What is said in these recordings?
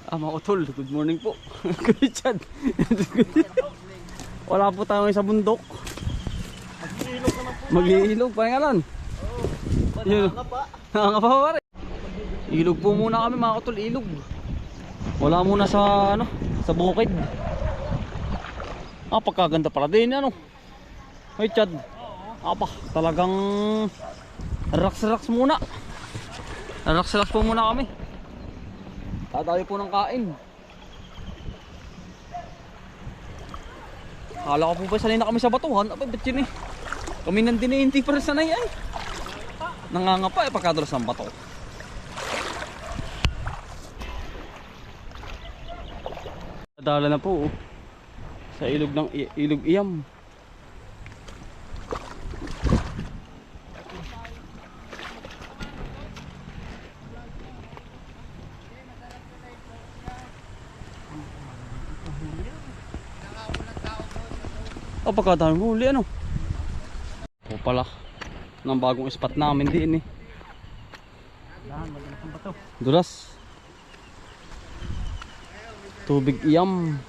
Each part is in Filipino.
Mga utol, good morning po. Richard. Wala po tayo sa bundok. Mag-iilog pa nga lang. Nangangapa pa rin. Ilog po muna kami mga utol, ilog. Wala muna sa ano, sa bukid. Pagkaganda pala din ano. Richard. Talagang relax muna. Relax po muna kami. Tadayo po ng kain. Akala ko po ba sanay na kami sa batuhan? Ba't yun eh? Kami nandun eh, hindi pa rin sanay ay. Nangangapa pagkadulas ng bato. Nadala na po sa ilog ng ilog Iyam. Pagkadami huli ano. Pala ng bagong spot namin din eh. Dulas. Tubig Iyam.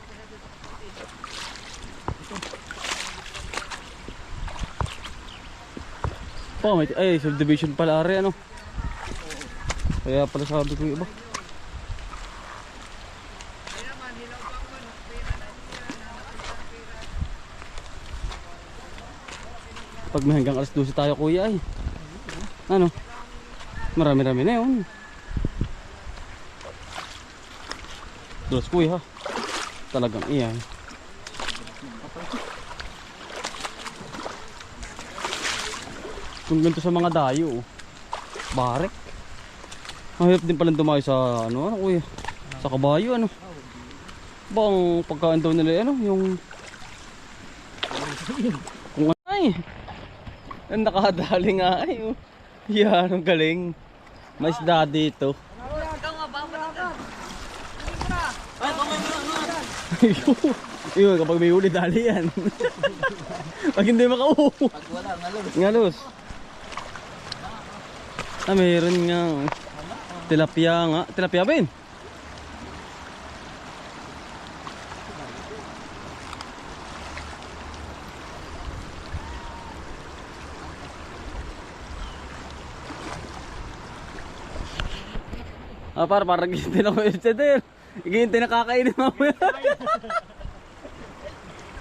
May subdivision pala ari ano. Kaya pala sabi ko iba. Pag may hanggang alas 12 tayo kuya ay. Ano? Marami-rami na yun. Dulas kuya ha. Talagang iya. Kung ganito sa mga dayo. Barek. Mahirap din pala dumayo sa ano kuya. Sa kabayo ano. Bang pagkaan daw nila ano yung kung ay. Ang nakadali nga ay. Yan, ang galing. May isda dito. Yun, kapag may huli dali yan. Pag hindi makauho. Pag wala, ngalos. Mayroon nga. Tilapia nga. Tilapia ba yun? Parang gintay na ko yung chatter. Gintay na kakainin mamaya.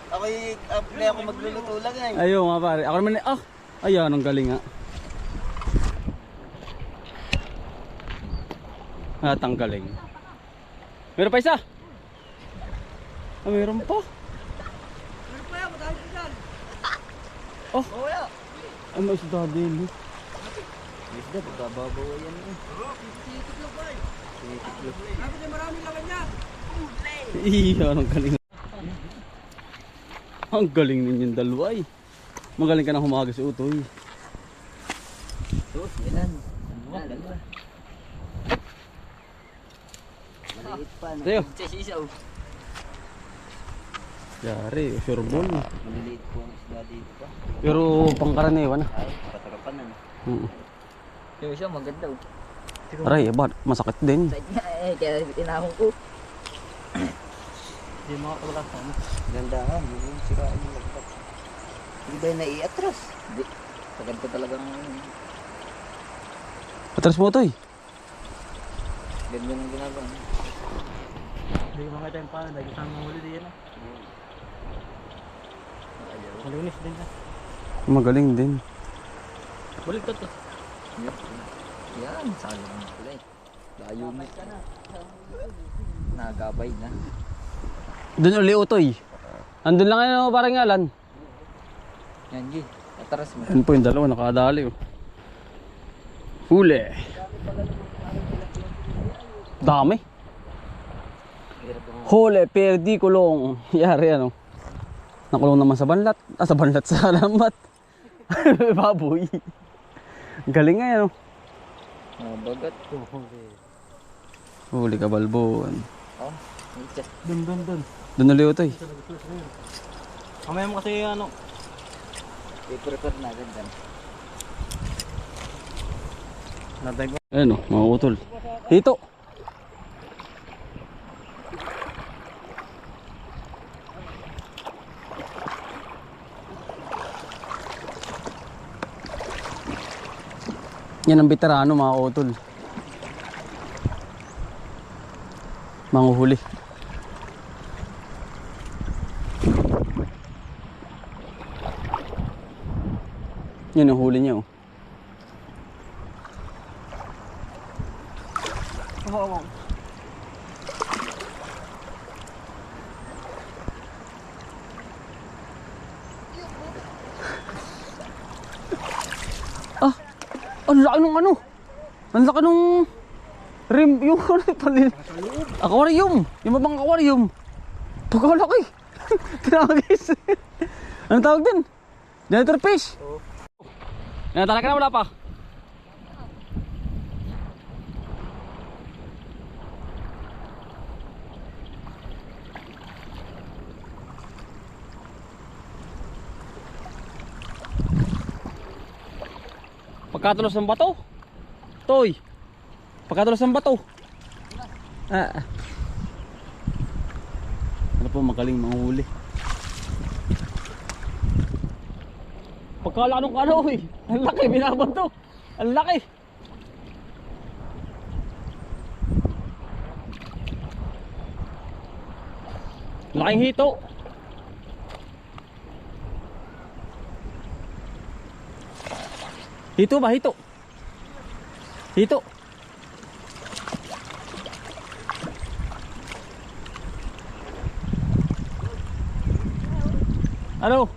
Ako magluluto lang eh. Ayun nga pare. Ako naman ayan ang galing nga. Ang galing. Meron pa isa? Meron pa. Meron pa yan, madami pa dyan. Wala. May isda din. May isda, pagkababaw yan eh. Tinitik lang ba eh. Sabi niya maraming laman yan. Iyan ang galing. Ang galing ninyong dalawa eh. Magaling ka na humaga si Utoy. Sus, ilan? Dalawa. Maliit pa. Tayo. Sisisaw. Yari, sureball. Maliliit po ang isda dito pa. Pero pangkaraniwan na. Ay, patarapan na. Yung isa maganda oh. Aray, masakit din. Side nga eh, kaya inahon ko. Hindi makakawala sa ano. Gandahan, yung siraan yung lagpat. Hindi ba yung naiatras? Hindi. Paganda talagang... Atras mo Utoy. Ganyan ang ginagawa. Hindi ko makita yung paano, dahil isang mahuli din yan. Malunis din na. Magaling din. Balik to. Yan, sayang na pala eh. Layo mo. Nagabay na. Doon uli Utoy. Andun lang ano parang ngalan. Yan G, atras mo. Yan po yung dalawa nakadali oh. Huli. Dami. Huli, perdi, kulong. Yari ano. Nakulong naman sa banlat. Sa banlat sa lambat. Baboy. Galing nga yan oh. Bagat. Huli ka balbon. Oh, just Dun. Doon ulit Utoy. Kamaya mo kasi ano. i-prepare na agad yan. Natay ko. Ayan o, mga utol. Dito. Yan ang veterano mga utol. Manguhuli. Yan ang huli niya oh. Ah, ang laki nung ano. Ang laki nung rim, yung ano pala. Aquarium. Yung mabang aquarium. Pagkalaki. Tinagis. Anong tawag din? Janitor fish. Oo. Natala ka na wala pa? Pagkatulos ng bato. Toy. Pagkatulos ng bato. Ano po magaling manghuli. Pagkala nung ano eh. Ang laki binabato. Ang laki. Laking hito. Hito ba? Hito. Hito. Ano?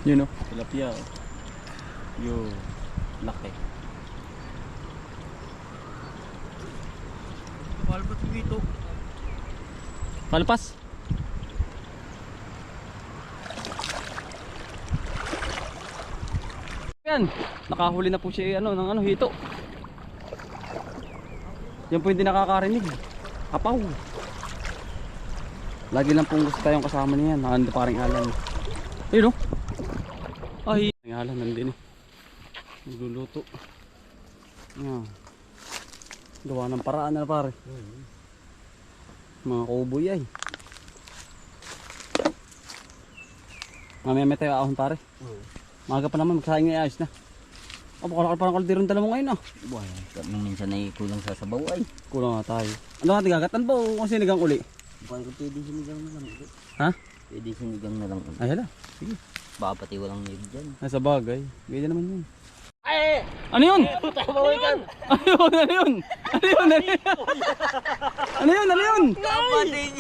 Yun o, tilapia o. Yun, laki. Palpas dito. Palpas. Yan, nakahuli na po siya ano, ng ano, hito. Yan po hindi nakakarinig. Kapaw. Lagi lang pong gusto tayong kasama niyan. Nakanda paring alam. Ayun o. Ay, ngalan nandun eh. Nagluluto. Yan. Gawa ng paraan na pare. Mga kuboy ay. Mamaya may tayo ahon pare. Maga pa naman magsaing ay ayos na. O baka parang kaldirong dala mo ngayon ah. Buwan, nung minsan ay kulang sa sabaw ay. Kulang na tayo. Ano natin gagatan po kung sinigang uli? Buwan ko pwede sinigang na lang ulit. Ha? Pwede sinigang na lang ulit. Ay hala. Sige. Baka pati walang nib dyan. Nasa bagay. Pwede naman yun. Ay! Ano yun? Tabawi ka! Ano yun? Ano yun? Ano yun? Ano yun? Ano yun? Ano yun? Kapating!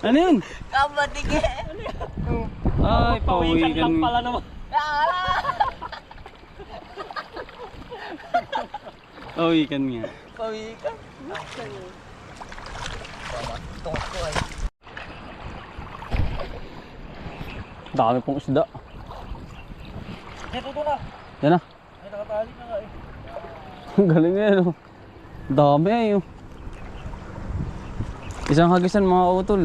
Ano yun? Kapating eh! Ay, pawikan lang pala naman. Pawikan nga. Pawikan? Tungkol ko ay. Dami pong isda. Ito na. Yan na. Ay, nakatali na nga eh. Ang galing nga yun. Dami ay oh. Isang hagisan mga utol.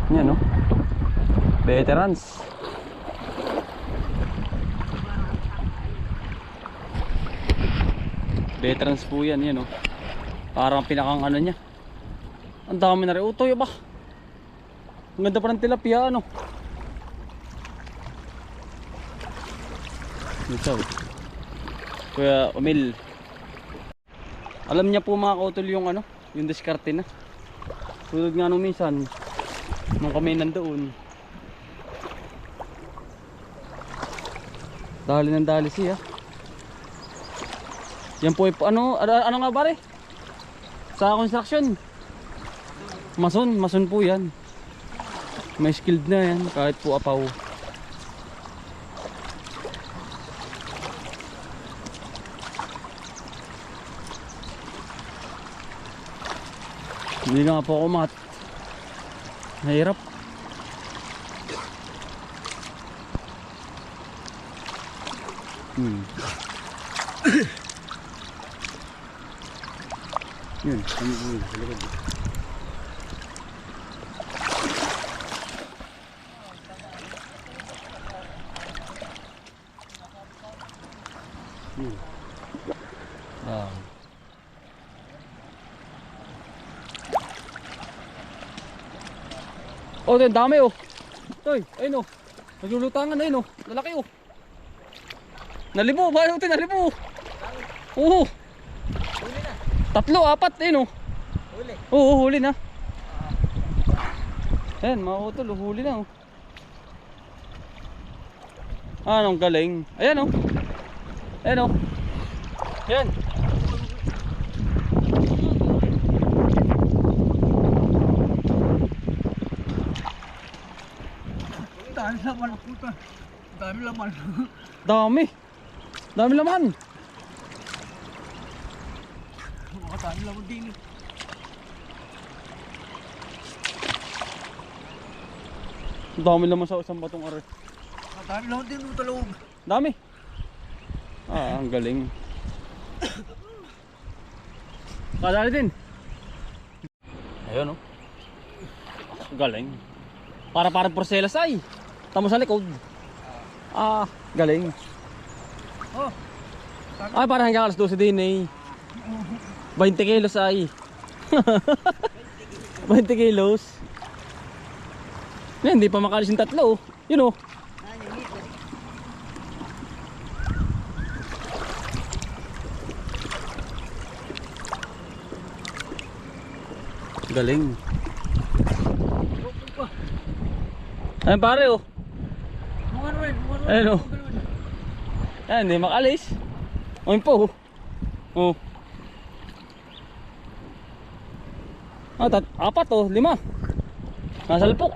Yan oh. Veterans. Veterans po yan. Yan oh. Parang pinakang ano niya. Ang dami na rin. Utoy ba? Ang ganda pa ng tilapia ano. Ito. Kuya Omil. Alam niya po mga kautol yung ano, yung diskarte na. Tulad nga nung minsan nung kami nandoon. Dali ng dali siya. Yan po ano nga pare? Sa construction. Mason po yan. May skilled na yan kahit po apaw. Hindi nga po ako mat. Nahirap. Yun, kami po yun, sa likod. Ah. Oh, ang dami oh. Toy, ayun oh. Naglulutangan ayun oh. Lalaki oh. Nalibo, bayo tayo nalibo. Oo. Huli na. 3, 4 ayun oh. Huli. Oo, huli na. Ayan, mga utol, huli na oh. Anong galing. Ayan oh. Ayan oh. Ayan. Ang dami laman ang puta. Ang dami laman. Dami. Dami laman. Mga dami laman din eh. Dami laman sa isang batong are. Ang dami laman din sa loob. Dami. Ah, ang galing. Kadali din. Ayun oh. Galing. Parang porcelas ay. Tamo sa likod. Ah, galing. Oh. Ay, parang hanggang alas 12 din eh. 20 kilos ay. 20 kilos. Yan, hindi pa makalis yung 3 oh. Yun oh. Galing. Ayun pare oh. Mga rin. Ayun oh. Ayan, hindi makalis. Ayun po oh. Oh. Ah, 4 oh, 5. Nasalpok.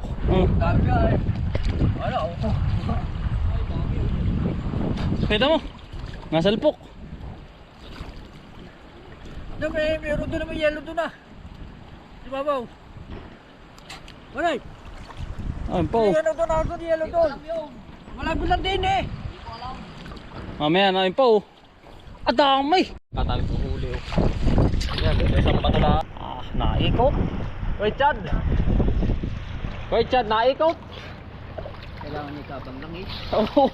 Dami ka eh. Wala oh. Kita mo? Nasalpok. Meron doon naman yellow doon ah. Di babaw. Wala. Ayun po. Yellow doon ako doon yellow doon. Malabo lang din eh. Mamaya na ayun po oh. At dami. Katawid ko huli oh. Yan, ito isang bato lang. Ah, naikot. Koy Chad. Koy Chad, naikot. Kailangan ni kabang lang eh. Oh,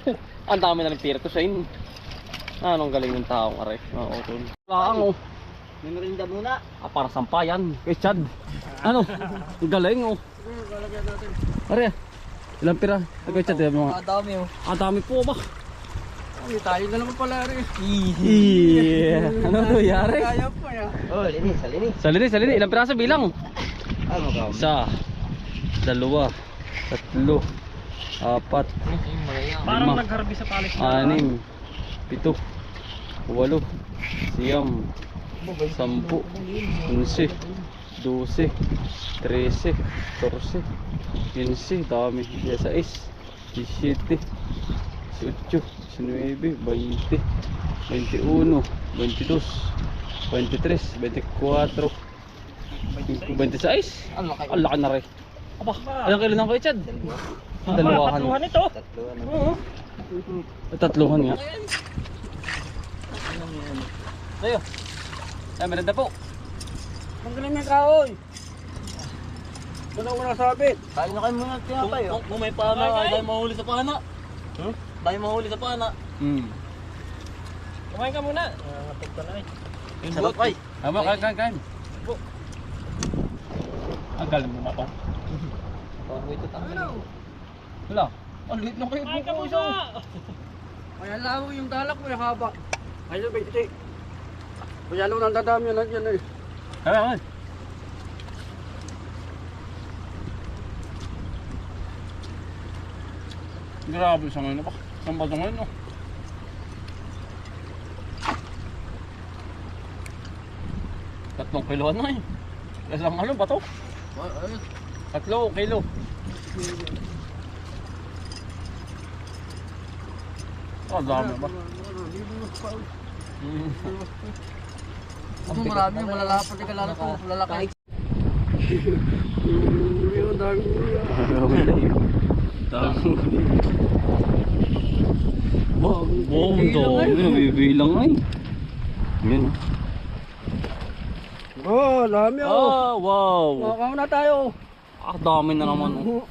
ang dami na ng pirto sa in. Anong galing ng taong aray. Oo, tol. Laang oh. May merinda muna. Ah, para sampayan. Kay Chad. Ano? Ang galing oh. Lalagyan natin. Are, ilang pira? Kay Chad, mga. Dami oh. Ang dami po ba? Ay, tayo na naman pala rin. Yeah. Ano to yari? Kaya pa ya. Oh, linis, linis. Salini. Ilang piraso bilang? Ano ka? 1, 2, 3, 4, 5, Parang nagharbi sa palis 6, 7, 8, 9, 10, 11, 12, 13, 14, 15, dami. 16, 17, 18, 19, 20, 21, 22, 23, 24, 26. Ang laki na rin. Aba, ilang kilo na ko Chad? Dalawahan. Tatluhan ito. Oo. Tatluhan nga. Tayo. Ay, merenda po. Ang galing ng kahoy. Wala ko nasabit. Kain na kayo muna tinapay. Kung may pana, tayo mahuli sa pana. Tayo mahuli sa pana. Kumain ka muna. Nakatog ka na eh. Sarap ay. Tama, kain. Ang galing mo na to. Bago ito tayo. Wala. Ang lit na kayo buko isa. Kaya lang yung dalak mo yung haba. Ayun, baiti. Kaya lang nang dadami yan yan eh. Kaya. Grabe sa ngayon pa. Saan ba ito ngayon no? Tatlong kilo na eh. Isang ano ba to? 3 kilo. Oh, dami ba? Ito marami yung malalapad ka lalo ito. Malalaki. Buong dami. Nabibilang ay. Yan. Oh, dami oh. Oh, wow. Makaw na tayo. Ah, dami na naman. Oh.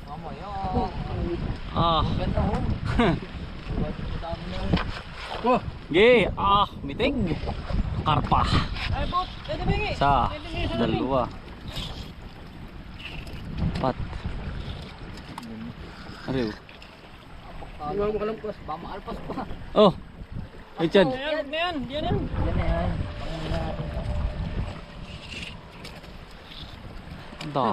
Ah. Oh, Ge, ah, mitig. Karpa. Sa, dalawa. Pat. Ariw. hindi mo kalampas. Oh. Richard. Ito.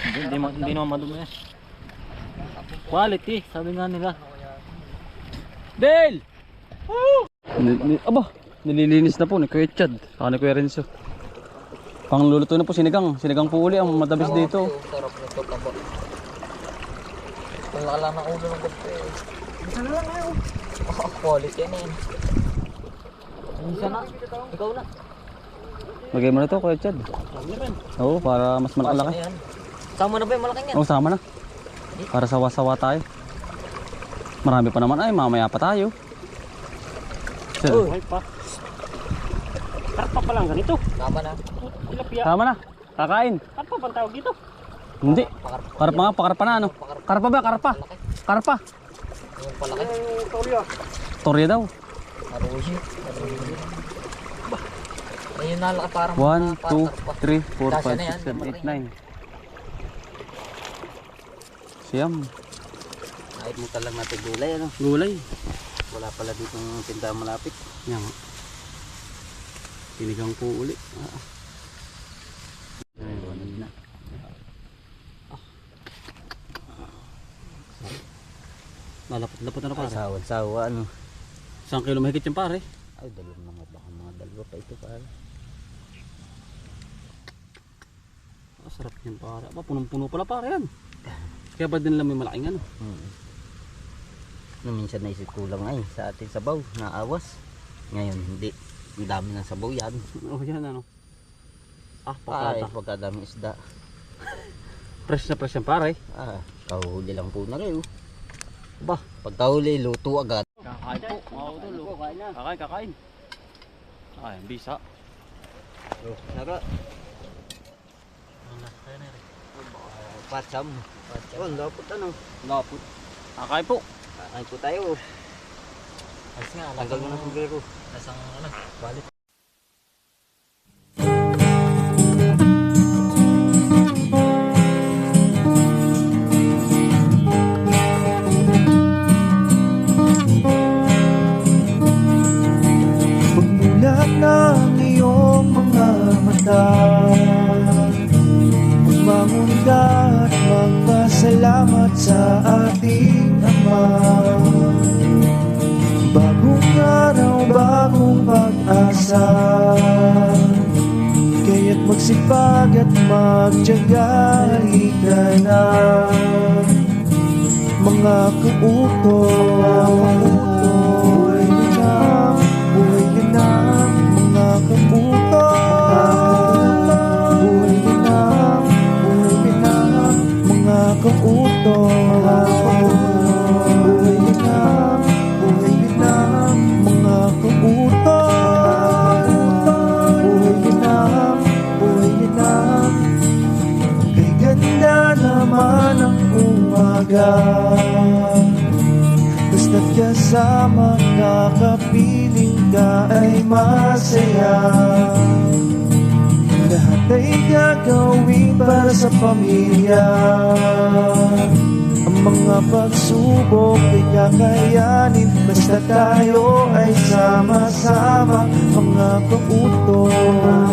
Hindi naman madumi eh. Quality, sabi nga nila. Dale! Aba, nililinis na po ni Kuya Chad. Saka ni Kuya Renzo. Pangluluto na po sinigang. Sinigang po uli ang madabis dito. Sarap nito tabo. Wala lang ng ulo ng gabi. Isa na lang ayaw. Quality yan eh. Isa na. Ikaw na. Lagay mo na to Kuya Chad. Oo, para mas malaki. Ayan. Sama na ba yung malaking yan? Oo, sama na. Para sawa-sawa tayo. Marami pa naman ay, mamaya pa tayo. Sir, Ay pa. Karpa pa lang ganito. Tama na. Tilapia. tama na. Kakain. Karpa bang tawag dito? Hindi. Karpa nga, pakarpa na ano. Karpa ba? Karpa. Karpa. Yung palaki. Yung torya. Torya daw. Arushi. Ayun na lang parang 1, 2, 3, 4, Kasya na 5, 6, 7, 8, yan, 9. Siyam. Kahit mo talang natin gulay ano. Gulay. Wala pala dito ng tindahan malapit. Yan. Sinigang po uli. Ayun na. Lalapot-lapot na pare. Sawa ano. 1 kilo mahigit yung pare. Ay dalawa na nga baka mga dalawa pa ito pare. Sarap yan pare. Aba, punong-puno pala pare yan. Kaya ba din lang may malaking ano? No, minsan naisip ko lang ay sa ating sabaw na awas. Ngayon hindi. Ang dami ng sabaw yan. Oh yan ano. Ah, Ay, pakata. pagkadaming isda. Fresh na fresh yan pare. Ah, kahuli lang po na kayo. Ba, Pagkahuli, luto agad. kakain po. Mautol. Kakain. Ay, bisa. Naka. Patsam. Oh, dapat ano? Lapot. Kakain po. Kakain po tayo. Ayos nga, tanggal mo na po ko. Nasang ano, balit. Pagmulat ng iyong mga mata, magmamunda at magpasalamat sa ating Ama. Bagong araw, bagong pag-asa, kaya't magsipag at magtiyaga. Halika na, mga kautoy, buhay na, buhay na, mga kautoy, buhay na, buhay na, mga kautoy, buhay na, buhay na, mga kautoy, buhay na, buhay na. Kay ganda naman ang umaga, basta't kasama ka, kapiling ka ay masaya. Lahat ay gagawin para sa pamilya. Ang mga pagsubok ay kakayanin, basta tayo ay sama-sama, mga kautoy.